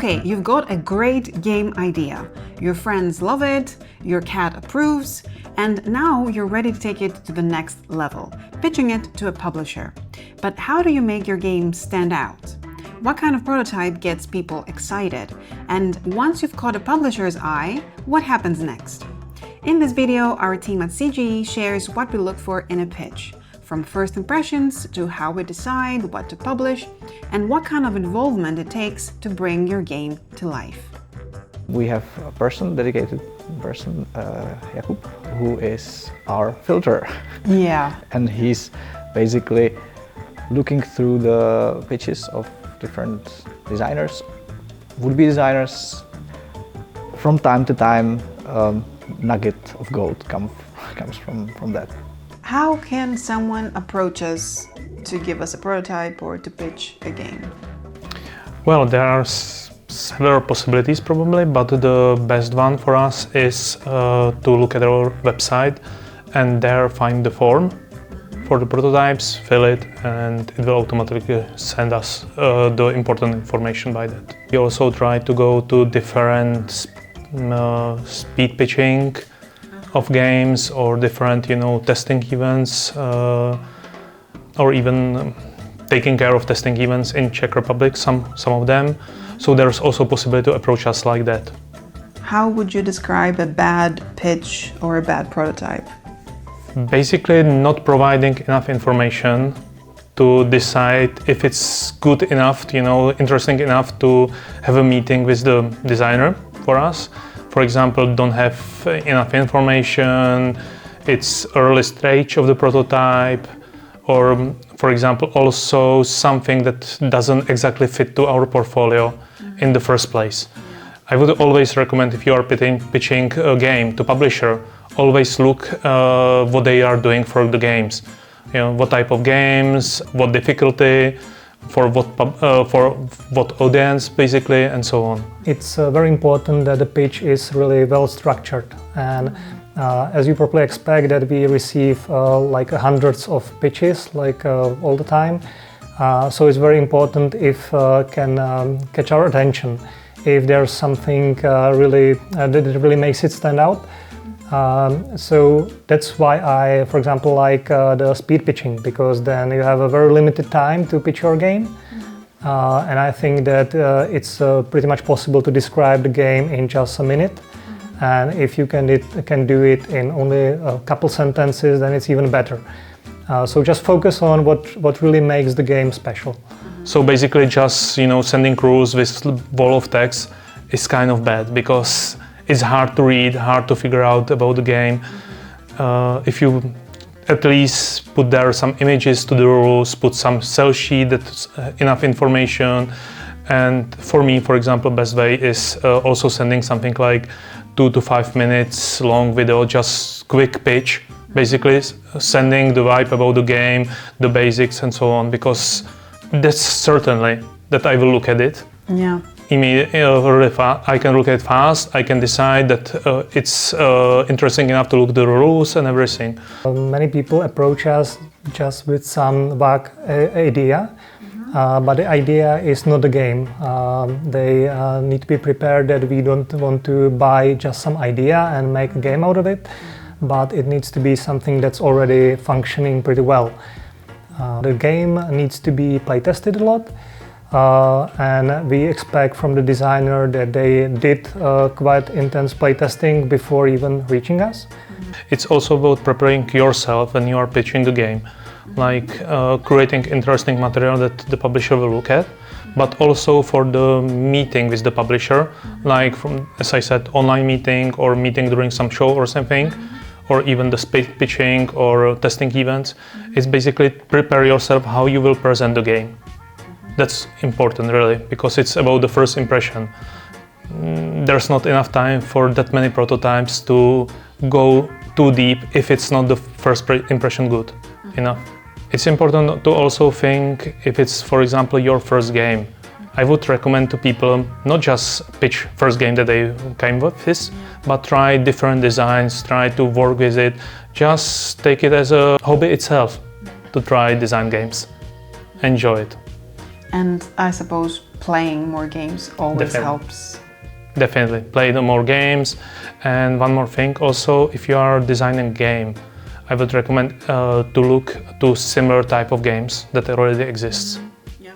Okay, you've got a great game idea. Your friends love it, your cat approves, and now you're ready to take it to the next level, pitching it to a publisher. But how do you make your game stand out? What kind of prototype gets people excited? And once you've caught a publisher's eye, what happens next? In this video, our team at CGE shares what we look for in a pitch, from first impressions to how we decide what to publish and what kind of involvement it takes to bring your game to life. We have a dedicated person, Jakub, who is our filter. Yeah. And he's basically looking through the pitches of different designers, would-be designers. From time to time, nugget of gold comes from that. How can someone approach us to give us a prototype or to pitch a game? Well, there are several possibilities probably, but the best one for us is to look at our website and there find the form for the prototypes, fill it, and it will automatically send us the important information by that. We also try to go to different speed pitching of games or different, testing events, or even taking care of testing events in Czech Republic, some of them. So there's also possibility to approach us like that. How would you describe a bad pitch or a bad prototype? Basically not providing enough information to decide if it's good enough, interesting enough to have a meeting with the designer for us. For example, don't have enough information, it's early stage of the prototype, or for example also something that doesn't exactly fit to our portfolio in the first place. I would always recommend, if you are pitching a game to publisher, always look what they are doing for the games. What type of games, what difficulty, for what audience basically, and so on. It's very important that the pitch is really well structured, and as you probably expect that we receive like hundreds of pitches all the time. So it's very important if can catch our attention, if there's something that really makes it stand out. So that's why I, for example, like the speed pitching, because then you have a very limited time to pitch your game. And I think that it's pretty much possible to describe the game in just a minute. And if you can do it in only a couple sentences, then it's even better. So just focus on what really makes the game special. So basically just, sending rules with wall of text is kind of bad, because it's hard to read, hard to figure out about the game. If you at least put there some images to the rules, put some sell sheet that's enough information. And for me, for example, best way is also sending something like 2 to 5 minutes long video, just quick pitch, basically sending the vibe about the game, the basics and so on, because that's certainly that I will look at it. Yeah. Really fast. I can look at it fast. I can decide that it's interesting enough to look at the rules and everything. Many people approach us just with some vague idea, but the idea is not the game. They need to be prepared that we don't want to buy just some idea and make a game out of it, but it needs to be something that's already functioning pretty well. The game needs to be play tested a lot. And we expect from the designer that they did quite intense playtesting before even reaching us. It's also about preparing yourself when you are pitching the game, like creating interesting material that the publisher will look at, but also for the meeting with the publisher, like as I said, online meeting or meeting during some show or something, or even the speed pitching or testing events. It's basically prepare yourself how you will present the game. That's important really, because it's about the first impression. There's not enough time for that many prototypes to go too deep if it's not the first impression good enough. It's important to also think if it's, for example, your first game. I would recommend to people not just pitch first game that they came with this, but try different designs, try to work with it. Just take it as a hobby itself to try design games. Enjoy it. And I suppose playing more games always Definitely. helps. Definitely, play the more games. And one more thing also, if you are designing a game, I would recommend to look to similar type of games that already exists. Yeah.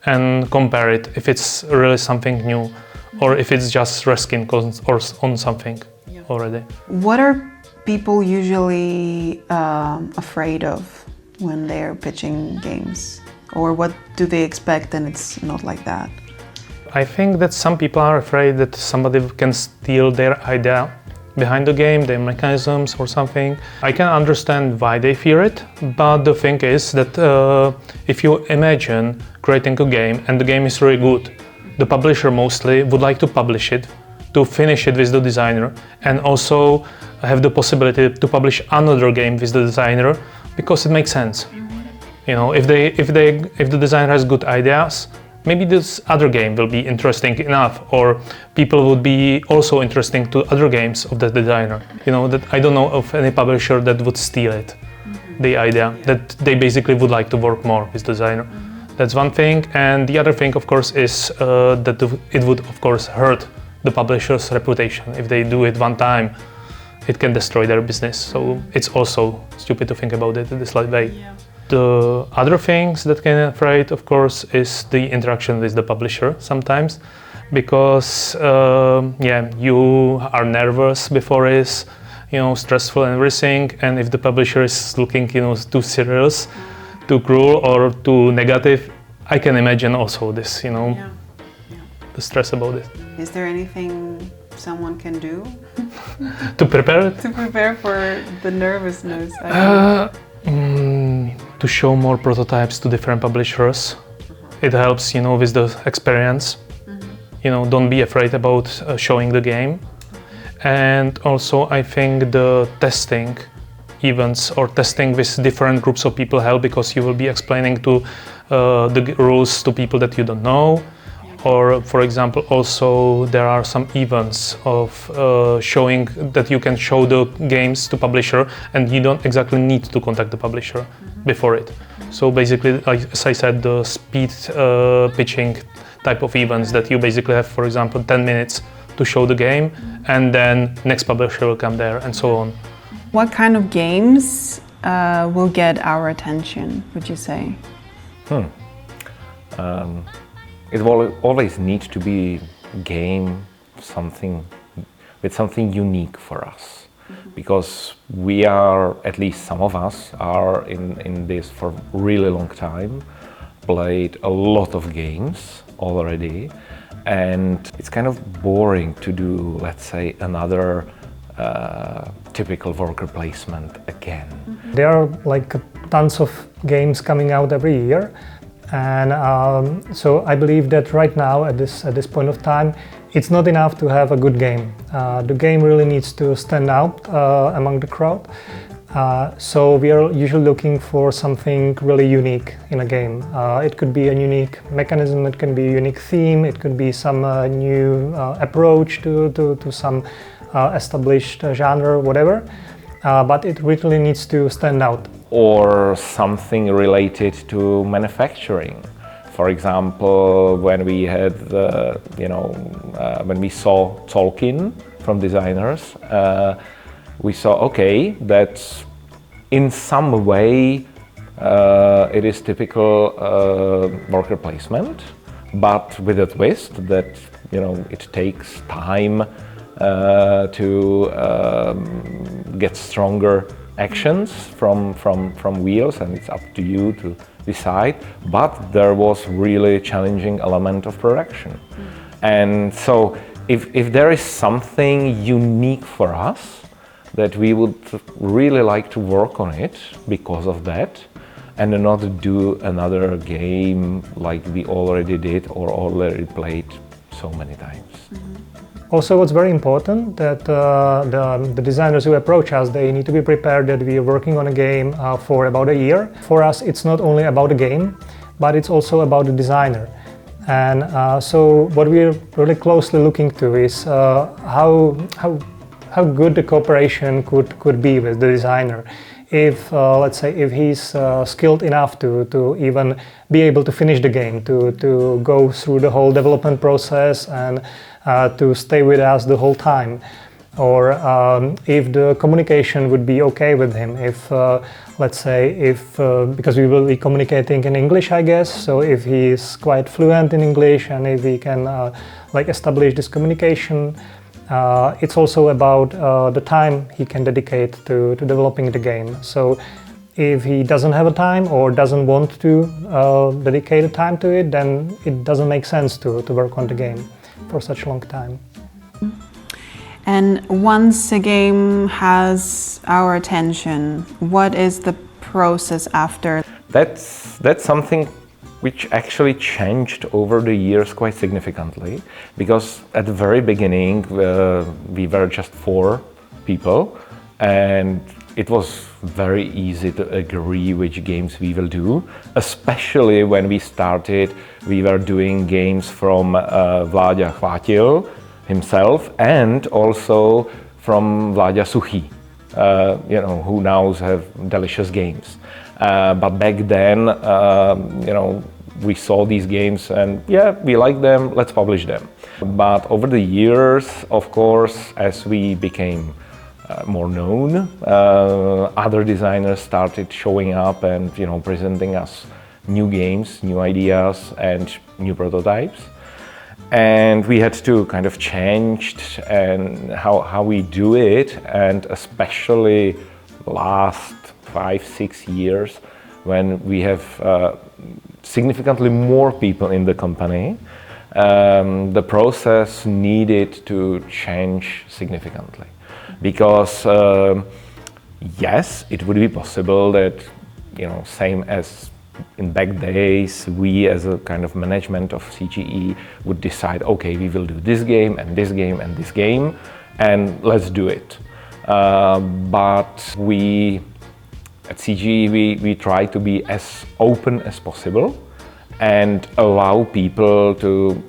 And compare it if it's really something new or if it's just reskin or on something already. What are people usually afraid of when they're pitching games? Or what do they expect and it's not like that? I think that some people are afraid that somebody can steal their idea behind the game, their mechanisms or something. I can understand why they fear it, but the thing is that if you imagine creating a game and the game is really good, the publisher mostly would like to publish it, to finish it with the designer, and also have the possibility to publish another game with the designer because it makes sense. You know, if the designer has good ideas, maybe this other game will be interesting enough, or people would be also interesting to other games of the designer. You know, that I don't know of any publisher that would steal it, the idea, that they basically would like to work more with the designer. That's one thing, and the other thing, of course, is that it would, of course, hurt the publisher's reputation. If they do it one time, it can destroy their business. So it's also stupid to think about it in this way. Yeah. The other things that can be afraid, of course, is the interaction with the publisher sometimes, because you are nervous before it's, stressful and everything, and if the publisher is looking, too serious, too cruel or too negative, I can imagine also this, the stress about it. Is there anything someone can do to prepare it? To prepare for the nervousness? To show more prototypes to different publishers. It helps, with the experience. Don't be afraid about showing the game. And also, I think the testing events or testing with different groups of people help, because you will be explaining to the rules to people that you don't know. Or, for example, also there are some events of showing that you can show the games to publisher and you don't exactly need to contact the publisher before it. So basically, as I said, the speed pitching type of events that you basically have, for example, 10 minutes to show the game, and then next publisher will come there and so on. What kind of games will get our attention, would you say? It will always need to be a game with something unique for us, because we are, at least some of us, are in this for a really long time, played a lot of games already, and it's kind of boring to do, let's say, another typical worker placement again. There are like tons of games coming out every year. And so I believe that right now, at this point of time, it's not enough to have a good game. The game really needs to stand out among the crowd. So we are usually looking for something really unique in a game. It could be a unique mechanism, it can be a unique theme, it could be some new approach to some established genre, whatever. But it really needs to stand out. Or something related to manufacturing. For example, when we had, when we saw Tolkien from designers, we saw, okay, that in some way it is typical worker placement, but with a twist that, it takes time to get stronger actions from wheels, and it's up to you to decide, but there was really a challenging element of production. And so if there is something unique for us, that we would really like to work on it because of that, and not do another game like we already did or already played so many times. Also, what's very important that the designers who approach us, they need to be prepared that we are working on a game for about a year. For us, it's not only about the game, but it's also about the designer. And so what we're really closely looking to is how good the cooperation could be with the designer. if let's say if he's skilled enough to even be able to finish the game, to go through the whole development process and to stay with us the whole time, or if the communication would be okay with him, if let's say if because we will be communicating in English, I guess, so if he is quite fluent in English and if he can like establish this communication. It's also about the time he can dedicate to developing the game. So if he doesn't have a time or doesn't want to dedicate the time to it, then it doesn't make sense to work on the game for such a long time. And once a game has our attention, what is the process after? That's something which actually changed over the years quite significantly, because at the very beginning we were just 4 people, and it was very easy to agree which games we will do, especially when we started. We were doing games from Vláďa Chvátil himself and also from Vláďa Suchý, who now have delicious games. But back then, we saw these games and yeah, we like them, let's publish them. But over the years, of course, as we became more known, other designers started showing up and presenting us new games, new ideas and new prototypes. And we had to kind of change and how we do it, and especially last 5-6 years when we have significantly more people in the company, the process needed to change significantly. Because yes, it would be possible that, same as in back days, we as a kind of management of CGE would decide, okay, we will do this game and this game and this game, and let's do it. But we at CGE, we try to be as open as possible and allow people to,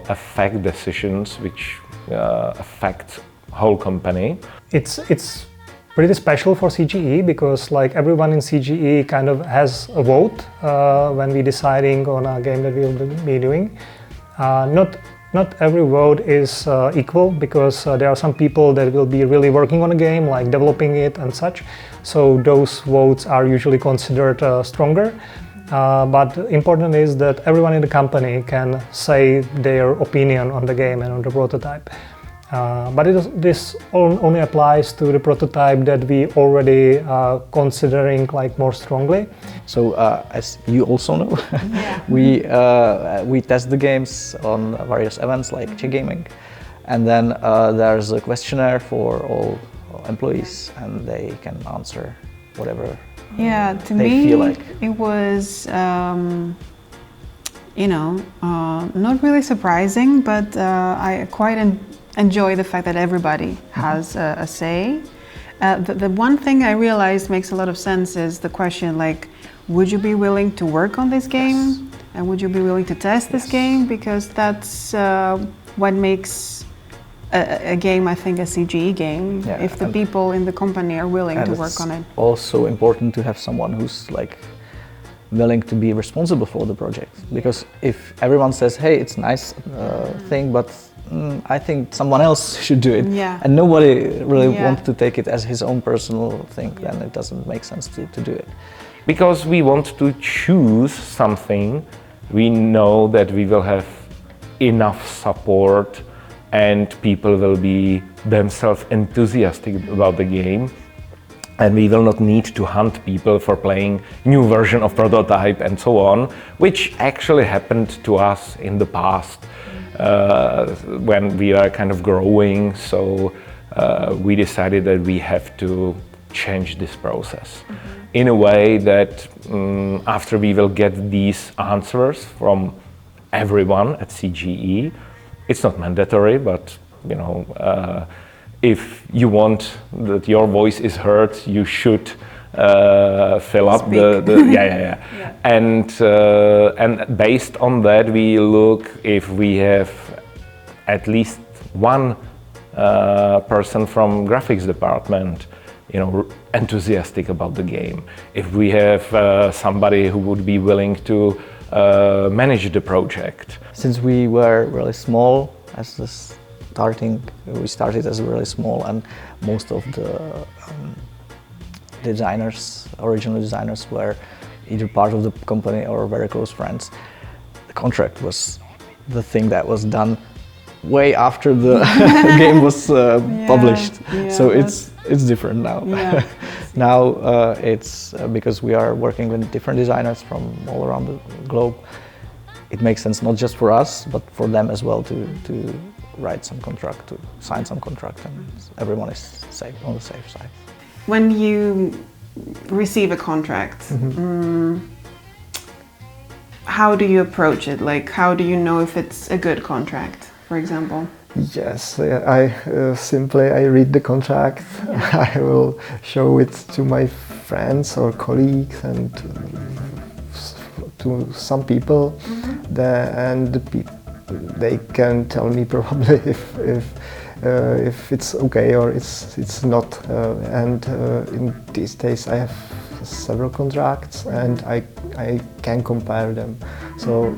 affect decisions which affect whole company. It's pretty special for CGE because like everyone in CGE kind of has a vote when we're deciding on a game that we'll be doing. Not every vote is equal, because there are some people that will be really working on a game, like developing it and such. So those votes are usually considered stronger. But important is that everyone in the company can say their opinion on the game and on the prototype. But this only applies to the prototype that we already considering like more strongly. So as you also know, we test the games on various events like Czech Gaming, and then there's a questionnaire for all employees, and they can answer whatever to they me feel like. it was not really surprising, but I quite enjoy the fact that everybody has a say. The one thing I realized makes a lot of sense is the question like, would you be willing to work on this game? Yes. And would you be willing to test this game? Because that's what makes a game, I think, a CGE game, if the people in the company are willing to work on it. It's also important to have someone who's like willing to be responsible for the project, because if everyone says, hey, it's a nice thing, but I think someone else should do it, and nobody really wants to take it as his own personal thing, then it doesn't make sense to do it. Because we want to choose something, we know that we will have enough support and people will be themselves enthusiastic about the game, and we will not need to hunt people for playing new version of prototype and so on, which actually happened to us in the past when we are kind of growing. So we decided that we have to change this process in a way that after we will get these answers from everyone at CGE, it's not mandatory, but if you want that your voice is heard, you should fill up the and based on that we look if we have at least one person from graphics department enthusiastic about the game. If we have somebody who would be willing to manage the project. Since we were really small as the we started as really small, and most of the original designers were either part of the company or very close friends. The contract was the thing that was done way after the game was published. So it's different now. Yeah. Now it's because we are working with different designers from all around the globe. It makes sense not just for us, but for them as well to write some contract, to sign some contract, and everyone is safe, on the safe side. When you receive a contract, how do you approach it? Like, how do you know if it's a good contract, for example? Yes, I read the contract. I will show it to my friends or colleagues and to some people, they can tell me probably if it's okay or it's not. In these days I have several contracts and I can compare them. So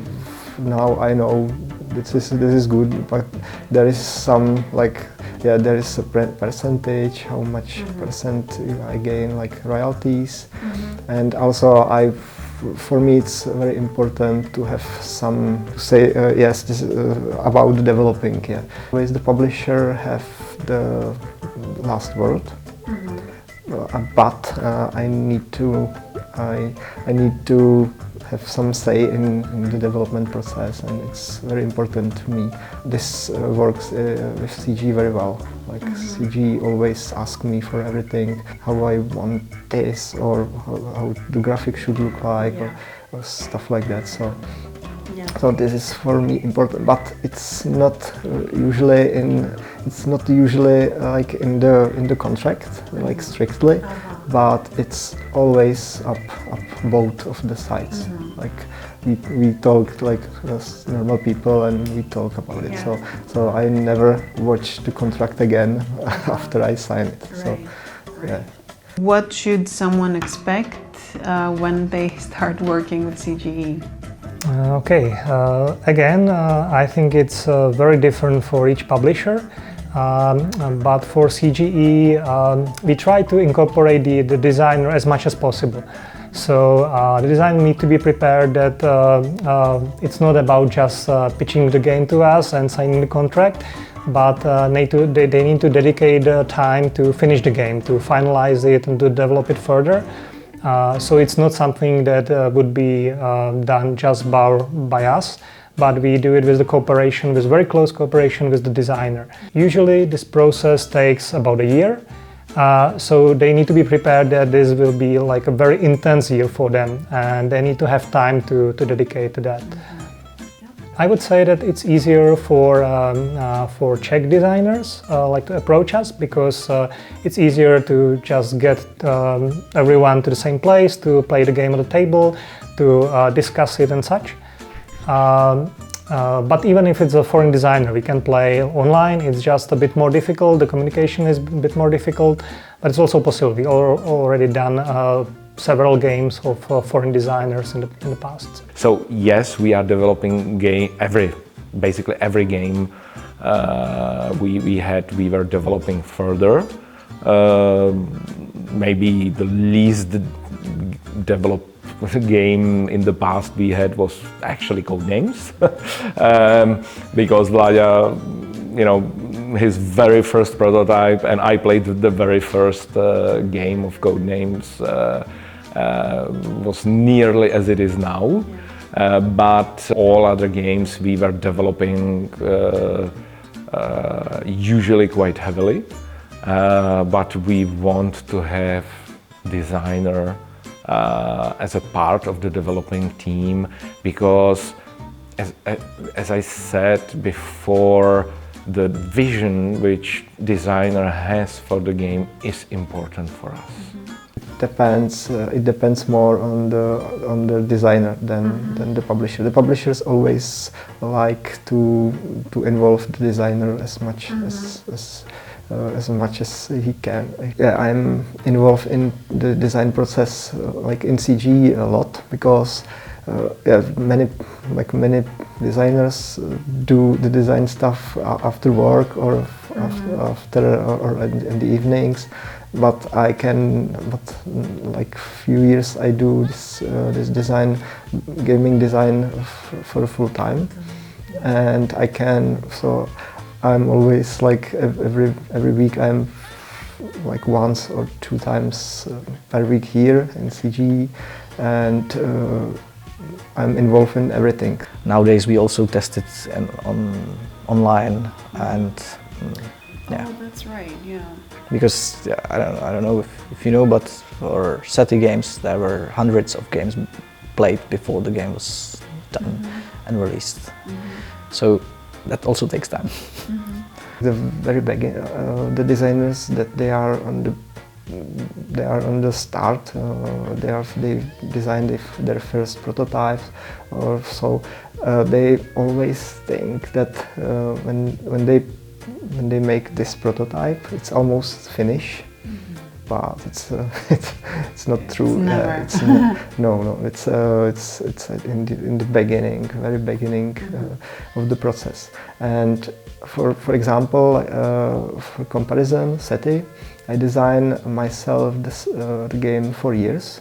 now I know this is good, but there is some there is a percentage, how much percent I gain, like royalties, and also for me it's very important to have some say yes, this about developing. Yeah, always the publisher have the last word, but I need to have some say in the development process, and it's very important to me. This works with CG very well. Like CG always ask me for everything, how I want this, or how the graphic should look like, or stuff like that. So this is for me important, but it's not usually like in the contract, like strictly. But it's always up both of the sides. Like we talk like as normal people, and we talk about it. So I never watch the contract again after I sign it. Right. So yeah. What should someone expect when they start working with CGE? Again, I think it's very different for each publisher. But for CGE, we try to incorporate the designer as much as possible. So the designer need to be prepared that it's not about just pitching the game to us and signing the contract, but they need to dedicate time to finish the game, to finalize it and to develop it further. So it's not something that would be done just by us, but we do it with very close cooperation with the designer. Usually this process takes about a year, so they need to be prepared that this will be like a very intense year for them, and they need to have time to dedicate to that. I would say that it's easier for Czech designers to approach us, because it's easier to just get everyone to the same place, to play the game at the table, to discuss it and such. But even if it's a foreign designer, we can play online. It's just a bit more difficult. The communication is a bit more difficult, but it's also possible. We already done several games of foreign designers in the past. So yes, we are developing basically every game we were developing further. Maybe the least developed game in the past we had was actually Codenames, because Vlaďa, his very first prototype, and I played the very first game of Codenames, was nearly as it is now. But all other games we were developing usually quite heavily. But we want to have designer as a part of the developing team, because as I said before, the vision which designer has for the game is important for us. depends. It depends more on the designer than the publisher. The publishers always like to involve the designer as much as much as he can. Yeah, I'm involved in the design process, like in CG, a lot, because yeah, many designers do the design stuff after work or after or in the evenings. But like few years I do this design, gaming design for full time, and I can. So I'm always like every week I'm like once or two times per week here in CG, and I'm involved in everything. Nowadays we also test it online, and yeah. Oh, that's right. Yeah. Because yeah, I don't know if you know, but for SETI games there were hundreds of games played before the game was done and released. So that also takes time. The very beginning, the designers that they are on the start. They designed their first prototypes, or so. They always think that when they make this prototype, it's almost finished. But it's not true. It's never. No. It's in the beginning, very beginning of the process. And for example, for comparison, SETI, I designed myself the game for years,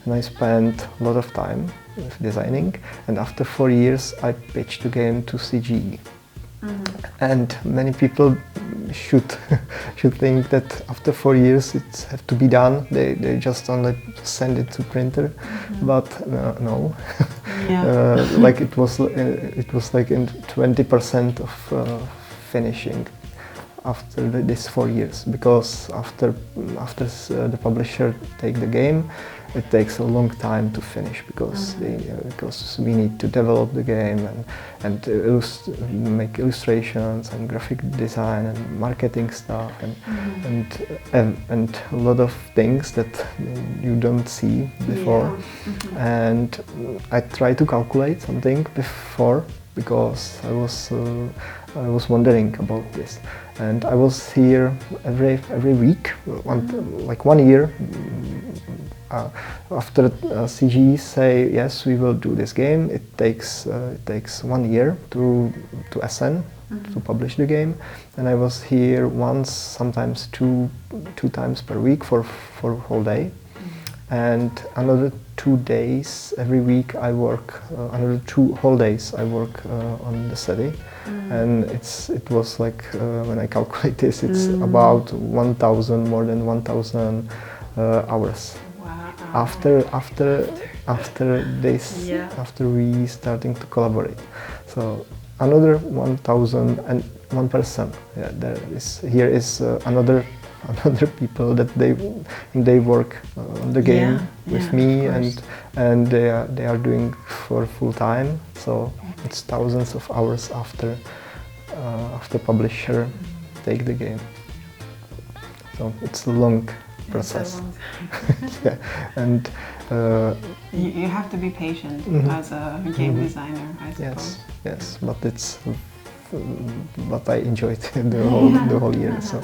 and I spent a lot of time with designing. And after 4 years, I pitched the game to CG. And many people should think that after 4 years it have to be done. They just only send it to printer, but no. Yeah. Like it was like in 20% of finishing after this 4 years, because after the publisher take the game, it takes a long time to finish, because because we need to develop the game and make illustrations and graphic design and marketing stuff and a lot of things that you don't see before. And I try to calculate something before, because I was wondering about this, and I was here every week, like 1 year. After CG say yes, we will do this game, it takes 1 year to ascend, to publish the game, and I was here once, sometimes two times per week for a whole day, and another 2 days every week I work. Another 2 whole days I work on the SETI, and it was like when I calculate this, it's about 1,000, more than 1,000 hours. After this, after we starting to collaborate, so another 1,001 person. Yeah, here is another people that they work on the game with me, and they are doing for full time. So it's thousands of hours after publisher take the game. So it's a long process. Yeah, and you have to be patient as a game designer, I suppose. Yes, but I enjoyed the whole year. So